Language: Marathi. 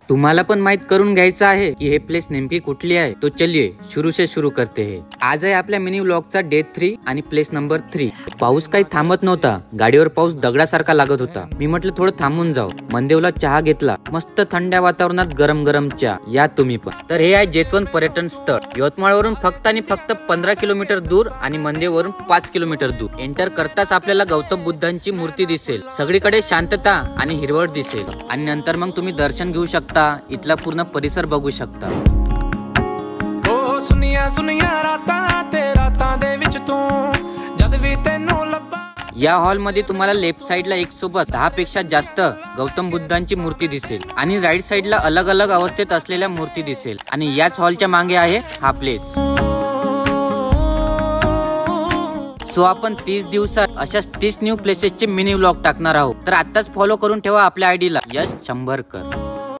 तुम्हाला पण माहित करून घ्यायचं आहे की हे प्लेस नेमकी कुठली आहे. तो चलिए शुरू से शुरू करते हैं. आज आहे आपल्या मिनी व्लॉगचा डे 3 आणि प्लेस नंबर 3. पाऊस काही थांबत नव्हता. गाडीवर पाऊस दगडासारखा लागत होता. मी म्हटलं थोडं थांबून जाऊ. मंदेवला चहा घेतला. मस्त थंड्या वातावरणात गरम गरम चहा. या तुम्ही पण. तर हे आहे जेतवन पर्यटन स्थळ. यवतमाळवरून फक्त आणि फक्त 15 किलोमीटर दूर आणि मंदेवरून 5 किलोमीटर दूर. एंटर करताच आपल्याला गौतम बुद्धांची मूर्ती दिसेल. सगळीकडे शांतता आणि हिरवळ दिसेल आणि नंतर मग तुम्ही दर्शन घेऊ शकता. इथला पूर्ण परिसर बघू शकता. या हॉल मध्ये तुम्हाला लेफ्ट साइडला एक सोबत 10 पेक्षा जास्त गौतम बुद्धांची मूर्ती दिसेल आणि राईट साइडला अलग अलग अवस्थेत असलेल्या मूर्ती दिसेल. आणि याच हॉलच्या मागे आहे हा प्लेस. सो आपण 30 दिवसात अशाच 30 न्यू प्लेसेसचे मिनी व्लॉग टाकणार आहोत. तर आताच फॉलो करून ठेवा आपल्या आयडीला यश शंभरकर.